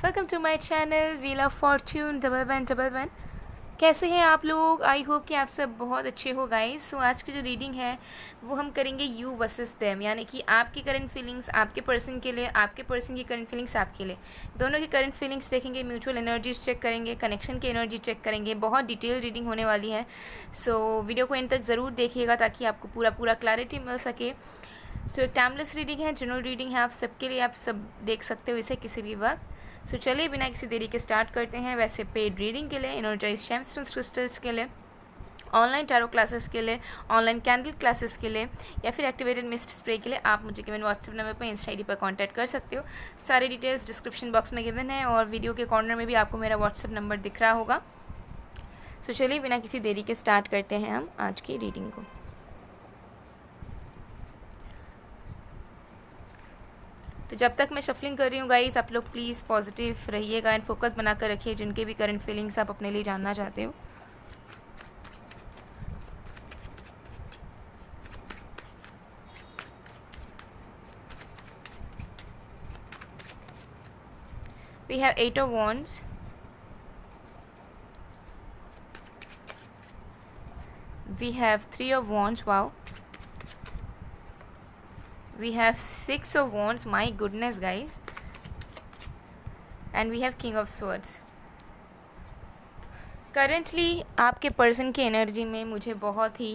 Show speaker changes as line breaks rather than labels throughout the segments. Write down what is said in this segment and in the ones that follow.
Welcome to my channel wheel of fortune 1111। कैसे हैं आप लोग? आई होप कि आप सब बहुत अच्छे हो गाइस। सो आज की जो रीडिंग है वो हम करेंगे यू वर्सेस देम, यानी कि आपकी करंट फीलिंग्स आपके पर्सन के लिए, आपके पर्सन की करंट फीलिंग्स आपके लिए। दोनों की करंट फीलिंग्स देखेंगे, म्यूचुअल एनर्जीज चेक करेंगे, कनेक्शन की एनर्जी चेक करेंगे। बहुत डिटेल रीडिंग होने वाली है। सो वीडियो को एंड तक ज़रूर देखिएगा ताकि आपको पूरा क्लैरिटी मिल सके। सो एक टाइमलेस रीडिंग है, जनरल रीडिंग है, आप सबके लिए, आप सब देख सकते हो इसे किसी भी वक्त। सो चलिए बिना किसी देरी के स्टार्ट करते हैं। वैसे पेड रीडिंग के लिए, एनर्जाइज जेमस्टोन्स क्रिस्टल्स के लिए, ऑनलाइन टैरो क्लासेस के लिए, ऑनलाइन कैंडल क्लासेस के लिए या फिर एक्टिवेटेड मिस्ट स्प्रे के लिए आप मुझे गिवन व्हाट्सएप नंबर पर, इंस्टा आईडी पर कांटेक्ट कर सकते हो। सारी डिटेल्स डिस्क्रिप्शन बॉक्स में गिवन है और वीडियो के कॉर्नर में भी आपको मेरा व्हाट्सएप नंबर दिख रहा होगा। सो चलिए बिना किसी देरी के स्टार्ट करते हैं हम आज की रीडिंग को। तो जब तक मैं शफलिंग कर रही हूँ गाइस, आप लोग प्लीज़ पॉजिटिव रहिएगा एंड फोकस बनाकर रखिए जिनके भी करंट फीलिंग्स आप अपने लिए जानना चाहते हो। We have 8 of Wands, we have 3 of Wands, wow, we have 6 of Wands, my goodness guys, and we have King of Swords. Currently आपके पर्सन की एनर्जी में मुझे बहुत ही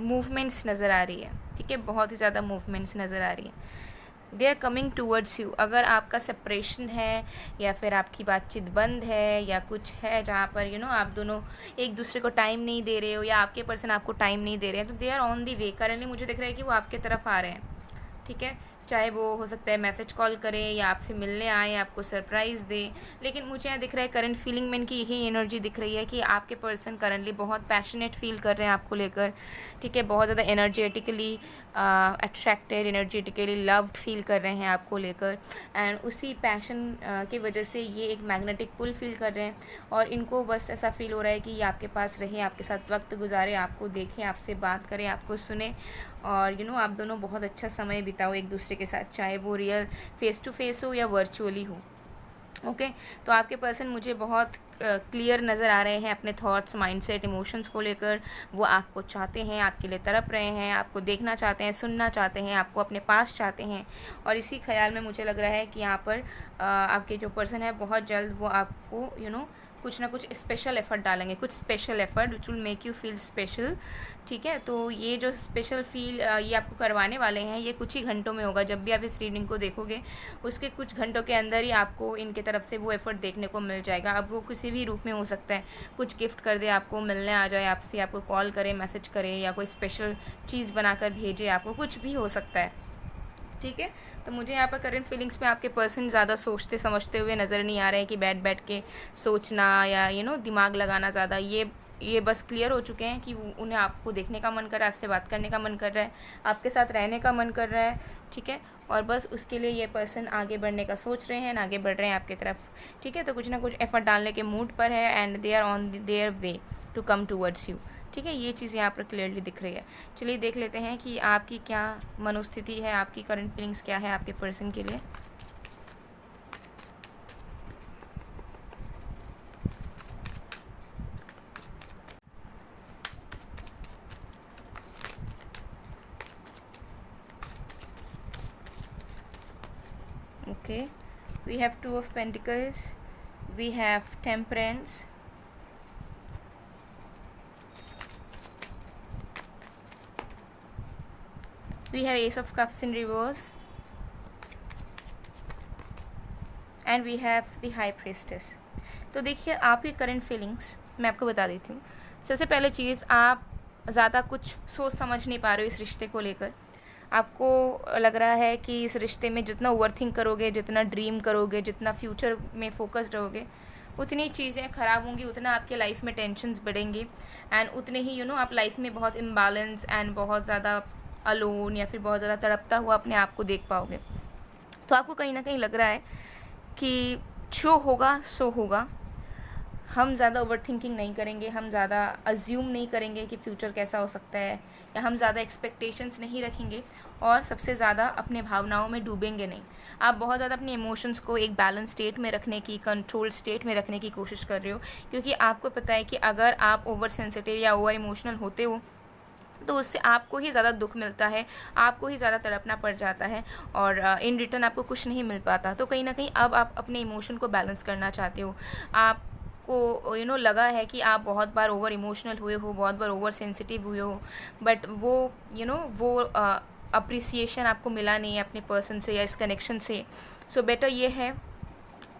मूवमेंट्स नज़र आ रही है, ठीक है, बहुत ही ज़्यादा मूवमेंट्स नज़र आ रही है। They are coming towards you. अगर आपका सेपरेशन है या फिर आपकी बातचीत बंद है या कुछ है जहाँ पर आप दोनों एक दूसरे को टाइम नहीं दे रहे हो या आपके पर्सन आपको टाइम नहीं दे रहे हैं, तो they are on the way. Currently मुझे दिख रहा है कि वो आपके तरफ आ रहे हैं, ठीक है। चाहे वो हो सकता है मैसेज कॉल करें या आपसे मिलने आए, आपको सरप्राइज़ दे। लेकिन मुझे यहाँ दिख रहा है करंट फीलिंग में इनकी यही एनर्जी दिख रही है कि आपके पर्सन करंटली बहुत पैशनेट फील कर रहे हैं आपको लेकर, ठीक है। बहुत ज़्यादा energetically attracted, energetically loved feel कर रहे हैं आपको लेकर। एंड उसी पैशन की वजह से ये एक मैग्नेटिक पुल फील कर रहे हैं और इनको बस ऐसा फील हो रहा है कि ये आपके पास रहे, आपके साथ वक्त गुजारे, आपको देखें, आपसे बात करें, आपको सुने और आप दोनों बहुत अच्छा समय बिताओ एक दूसरे के साथ, चाहे वो रियल फेस टू फेस हो या वर्चुअली हो। ओके तो आपके पर्सन मुझे बहुत क्लियर नज़र आ रहे हैं अपने थॉट्स, माइंडसेट, इमोशंस को लेकर। वो आपको चाहते हैं, आपके लिए तड़प रहे हैं, आपको देखना चाहते हैं, सुनना चाहते हैं, आपको अपने पास चाहते हैं। और इसी ख्याल में मुझे लग रहा है कि यहाँ पर आपके जो पर्सन है बहुत जल्द वो आपको कुछ ना कुछ स्पेशल एफ़र्ट डालेंगे, कुछ special effort which will make you feel special, ठीक है। तो ये जो स्पेशल फील ये आपको करवाने वाले हैं ये कुछ ही घंटों में होगा। जब भी आप इस रीडिंग को देखोगे उसके कुछ घंटों के अंदर ही आपको इनके तरफ से वो एफ़र्ट देखने को मिल जाएगा। अब वो किसी भी रूप में हो सकता है, कुछ गिफ्ट कर दे आपको, मिलने आ जाए आपसे, आपको कॉल करे, मैसेज करे या कोई स्पेशल चीज़ बनाकर भेजे आपको, कुछ भी हो सकता है, ठीक है। तो मुझे यहाँ पर करंट फीलिंग्स में आपके पर्सन ज़्यादा सोचते समझते हुए नज़र नहीं आ रहे हैं कि बैठ के सोचना या दिमाग लगाना ज़्यादा। ये बस क्लियर हो चुके हैं कि उन्हें आपको देखने का मन कर रहा है, आपसे बात करने का मन कर रहा है, आपके साथ रहने का मन कर रहा है, ठीक है। और बस उसके लिए ये पर्सन आगे बढ़ने का सोच रहे हैं, आगे बढ़ रहे हैं आपकी तरफ, ठीक है। तो कुछ ना कुछ एफर्ट डालने के मूड पर है and they are on their way to come towards you, ठीक है। ये चीज़ यहाँ पर क्लियरली दिख रही है। चलिए देख लेते हैं कि आपकी क्या मनोस्थिति है, आपकी करंट फीलिंग्स क्या है आपके पर्सन के लिए। Okay, we have Two of Pentacles, we have Temperance, we have Ace of Cups in reverse, and we have the High Priestess. तो देखिए आपकी करंट फीलिंग्स मैं आपको बता देती हूँ। सबसे पहले चीज़, आप ज़्यादा कुछ सोच समझ नहीं पा रहे हो इस रिश्ते को लेकर। आपको लग रहा है कि इस रिश्ते में जितना ओवरथिंक करोगे, जितना ड्रीम करोगे, जितना फ्यूचर में फोकस्ड रहोगे, उतनी चीज़ें ख़राब होंगी, उतना आपके लाइफ में टेंशन्स बढ़ेंगे एंड उतने ही आप लाइफ में बहुत इम्बैलेंस एंड बहुत ज़्यादा अलोन या फिर बहुत ज़्यादा तड़पता हुआ अपने आप को देख पाओगे। तो आपको कहीं ना कहीं लग रहा है कि जो होगा सो होगा, हम ज़्यादा ओवर थिंकिंग नहीं करेंगे, हम ज़्यादा अज्यूम नहीं करेंगे कि फ्यूचर कैसा हो सकता है, या हम ज़्यादा एक्सपेक्टेशंस नहीं रखेंगे, और सबसे ज़्यादा अपने भावनाओं में डूबेंगे नहीं। आप बहुत ज़्यादा अपने इमोशंस को एक बैलेंस स्टेट में रखने की, कंट्रोल स्टेट में रखने की कोशिश कर रहे हो, क्योंकि आपको पता है कि अगर आप ओवर सेंसिटिव या ओवर इमोशनल होते हो तो उससे आपको ही ज़्यादा दुख मिलता है, आपको ही ज़्यादा तड़पना पड़ जाता है, और इन रिटर्न आपको कुछ नहीं मिल पाता। तो कहीं ना कहीं अब आप अपने इमोशन को बैलेंस करना चाहते हो। आपको लगा है कि आप बहुत बार ओवर इमोशनल हुए हो, बहुत बार ओवर सेंसिटिव हुए हो, बट वो वो अप्रिसिएशन आपको मिला नहीं है अपने पर्सन से या इस कनेक्शन से। सो बेटर ये है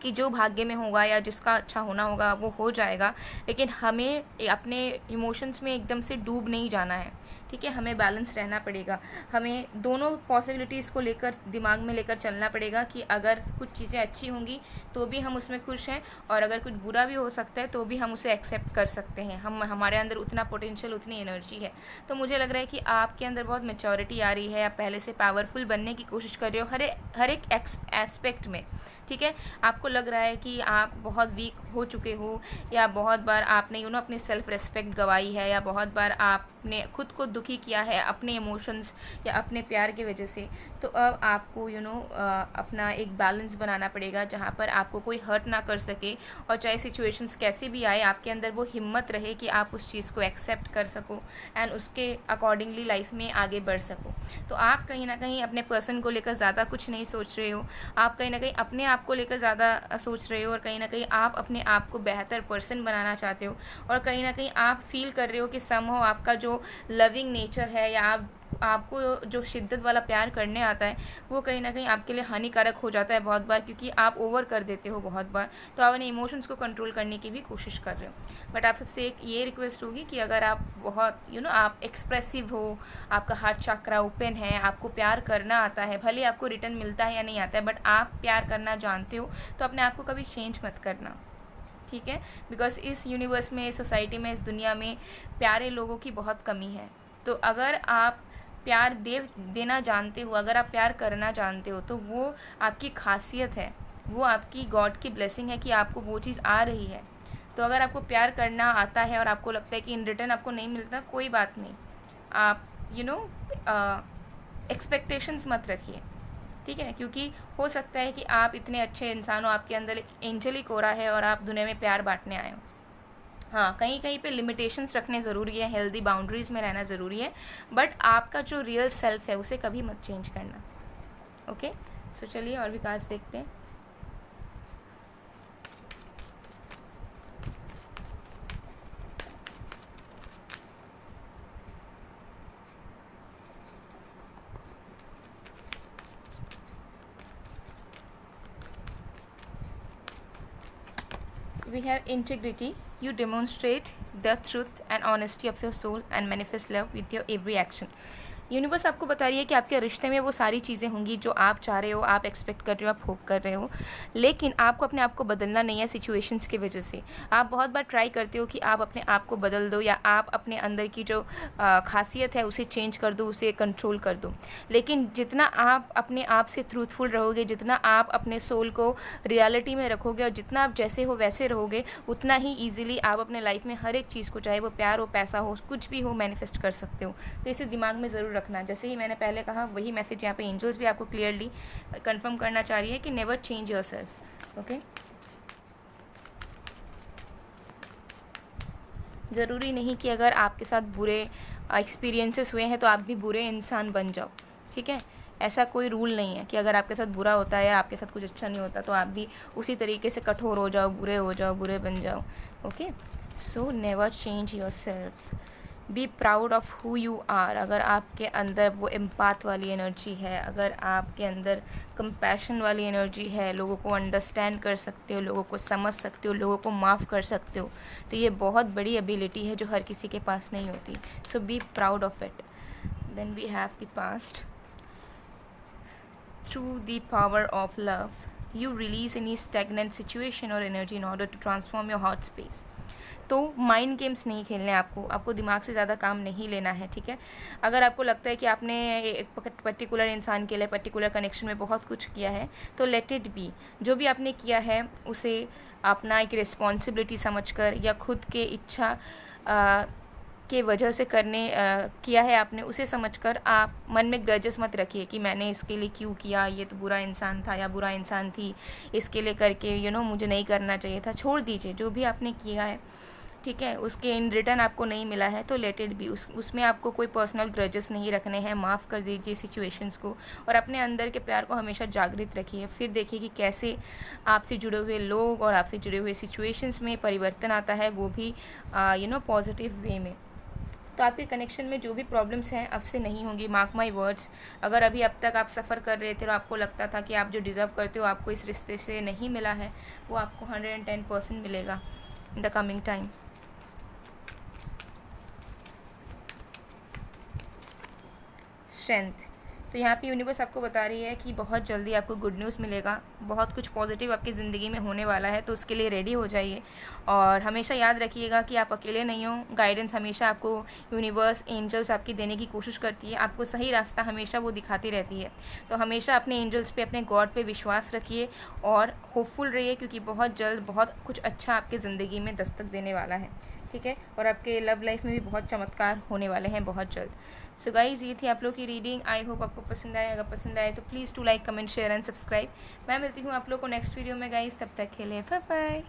कि जो भाग्य में होगा या जिसका अच्छा होना होगा वो हो जाएगा, लेकिन हमें अपने इमोशंस में एकदम से डूब नहीं जाना है, ठीक है। हमें बैलेंस रहना पड़ेगा, हमें दोनों पॉसिबिलिटीज़ को लेकर दिमाग में लेकर चलना पड़ेगा कि अगर कुछ चीज़ें अच्छी होंगी तो भी हम उसमें खुश हैं, और अगर कुछ बुरा भी हो सकता है तो भी हम उसे एक्सेप्ट कर सकते हैं। हमारे अंदर उतना पोटेंशियल, उतनी एनर्जी है। तो मुझे लग रहा है कि आपके अंदर बहुत मैच्योरिटी आ रही है, आप पहले से पावरफुल बनने की कोशिश कर रहे हो हर एक एस्पेक्ट में, ठीक है। आपको लग रहा है कि आप बहुत वीक हो चुके हो, या बहुत बार आपने अपनी सेल्फ रिस्पेक्ट गंवाई है, या बहुत बार आपने खुद को दुखी किया है अपने इमोशंस या अपने प्यार की वजह से। तो अब आपको अपना एक बैलेंस बनाना पड़ेगा जहाँ पर आपको कोई हर्ट ना कर सके, और चाहे सिचुएशंस कैसे भी आए आपके अंदर वो हिम्मत रहे कि आप उस चीज़ को एक्सेप्ट कर सको एंड उसके अकॉर्डिंगली लाइफ में आगे बढ़ सको। तो आप कहीं ना कहीं अपने पर्सन को लेकर ज़्यादा कुछ नहीं सोच रहे हो, आप कहीं ना कहीं अपने आप को लेकर ज़्यादा सोच रहे हो, और कहीं ना कहीं आप अपने आप को बेहतर पर्सन बनाना चाहते हो, और कहीं ना कहीं आप फील कर रहे हो कि समहाउ आपका जो लविंग नेचर है, या आपको जो शिद्दत वाला प्यार करने आता है, वो कहीं ना कहीं आपके लिए हानिकारक हो जाता है बहुत बार, क्योंकि आप ओवर कर देते हो बहुत बार। तो आप अपने इमोशंस को कंट्रोल करने की भी कोशिश कर रहे हो। बट आप सबसे एक ये रिक्वेस्ट होगी कि अगर आप बहुत आप एक्सप्रेसिव हो, आपका हार्ट चक्रा ओपन है, आपको प्यार करना आता है, भले आपको रिटर्न मिलता है या नहीं आता है, बट आप प्यार करना जानते हो, तो अपने आप को कभी चेंज मत करना, ठीक है। बिकॉज इस यूनिवर्स में, इस सोसाइटी में, इस दुनिया में प्यारे लोगों की बहुत कमी है। तो अगर आप प्यार देना जानते हो, अगर आप प्यार करना जानते हो, तो वो आपकी खासियत है, वो आपकी गॉड की ब्लेसिंग है कि आपको वो चीज़ आ रही है। तो अगर आपको प्यार करना आता है और आपको लगता है कि इन रिटर्न आपको नहीं मिलता, कोई बात नहीं, आप एक्सपेक्टेशंस मत रखिए, ठीक है। क्योंकि हो सकता है कि आप इतने अच्छे इंसान हो, आपके अंदर एक एंजेलिक हो रहा है, और आप दुनिया में प्यार बांटने आए हो। हाँ, कहीं कहीं पे लिमिटेशंस रखने ज़रूरी है, हेल्दी बाउंड्रीज़ में रहना ज़रूरी है, बट आपका जो रियल सेल्फ है उसे कभी मत चेंज करना, ओके। सो चलिए और भी कार्ड्स देखते हैं। We have integrity. You demonstrate the truth and honesty of your soul and manifest love with your every action. Universe आपको बता रही है कि आपके रिश्ते में वो सारी चीज़ें होंगी जो आप चाह रहे हो, आप एक्सपेक्ट कर रहे हो, आप होप कर रहे हो, लेकिन आपको अपने आप को बदलना नहीं है सिचुएशंस की वजह से। आप बहुत बार ट्राई करते हो कि आप अपने आप को बदल दो, या आप अपने अंदर की जो खासियत है उसे चेंज कर दो, उसे कंट्रोल कर दो, लेकिन जितना आप अपने आप से ट्रूथफुल रहोगे, जितना आप अपने सोल को रियलिटी में रखोगे, और जितना आप जैसे हो वैसे रहोगे, उतना ही ईजिली आप अपने लाइफ में हर एक चीज़ को, चाहे वो प्यार हो, पैसा हो, कुछ भी हो, मैनिफेस्ट कर सकते हो। तो इसे दिमाग में ज़रूर रखना। जैसे ही मैंने पहले कहा, वही मैसेज यहाँ पे एंजल्स भी आपको क्लियरली कंफर्म करना चाह रही है कि नेवर चेंज योरसेल्फ, ओके। ज़रूरी नहीं कि अगर आपके साथ बुरे एक्सपीरियंसेस हुए हैं तो आप भी बुरे इंसान बन जाओ, ठीक है। ऐसा कोई रूल नहीं है कि अगर आपके साथ बुरा होता है या आपके साथ कुछ अच्छा नहीं होता तो आप भी उसी तरीके से कठोर हो जाओ, बुरे हो जाओ, बुरे बन जाओ, okay. So never change yourself, be proud of who you are. अगर आपके अंदर वो एम्पाथ वाली एनर्जी है, अगर आपके अंदर कंपैशन वाली एनर्जी है, लोगों को अंडरस्टैंड कर सकते हो, लोगों को समझ सकते हो, लोगों को माफ़ कर सकते हो, तो ये बहुत बड़ी एबिलिटी है जो हर किसी के पास नहीं होती। So be proud of it. Then we have the past. Through the power of love, you release any stagnant situation or energy in order to transform your heart space. तो माइंड गेम्स नहीं खेलने आपको दिमाग से ज़्यादा काम नहीं लेना है, ठीक है। अगर आपको लगता है कि आपने एक पर्टिकुलर इंसान के लिए पर्टिकुलर कनेक्शन में बहुत कुछ किया है, तो लेट इट बी। जो भी आपने किया है उसे अपना एक रिस्पॉन्सिबिलिटी समझकर या खुद के इच्छा के वजह से किया है आपने, उसे समझकर आप मन में ग्रजेस मत रखिए कि मैंने इसके लिए क्यों किया, ये तो बुरा इंसान था या बुरा इंसान थी, इसके लिए करके मुझे नहीं करना चाहिए था। छोड़ दीजिए, जो भी आपने किया है, ठीक है, उसके इन रिटर्न आपको नहीं मिला है तो लेट इट बी। उसमें आपको कोई पर्सनल ग्रजेस नहीं रखने हैं। माफ़ कर दीजिए सिचुएशंस को और अपने अंदर के प्यार को हमेशा जागृत रखिए। फिर देखिए कि कैसे आपसे जुड़े हुए लोग और आपसे जुड़े हुए सिचुएशंस में परिवर्तन आता है, वो भी पॉजिटिव वे में। तो आपके कनेक्शन में जो भी प्रॉब्लम्स हैं अब से नहीं होंगी, मार्क माई वर्ड्स। अगर अभी अब तक आप सफ़र कर रहे थे और आपको लगता था कि आप जो डिज़र्व करते हो आपको इस रिश्ते से नहीं मिला है, वो आपको 110% मिलेगा in the coming time. Strength, तो यहाँ पे यूनिवर्स आपको बता रही है कि बहुत जल्दी आपको गुड न्यूज़ मिलेगा, बहुत कुछ पॉजिटिव आपकी ज़िंदगी में होने वाला है, तो उसके लिए रेडी हो जाइए। और हमेशा याद रखिएगा कि आप अकेले नहीं हो। गाइडेंस हमेशा आपको यूनिवर्स, एंजल्स आपकी देने की कोशिश करती है, आपको सही रास्ता हमेशा वो दिखाती रहती है। तो हमेशा अपने एंजल्स पे, अपने गॉड पे विश्वास रखिए और होपफुल रहिए, क्योंकि बहुत जल्द बहुत कुछ अच्छा आपकी ज़िंदगी में दस्तक देने वाला है, ठीक है। और आपके लव लाइफ में भी बहुत चमत्कार होने वाले हैं बहुत जल्द। सो गाइज़, ये थी आप लोग की रीडिंग। आई होप आपको पसंद आए। अगर पसंद आए तो please do like, comment, share and subscribe. मैं मिलती हूँ आप लोग को नेक्स्ट वीडियो में गाइज़, तब तक के लिए बाय बाय।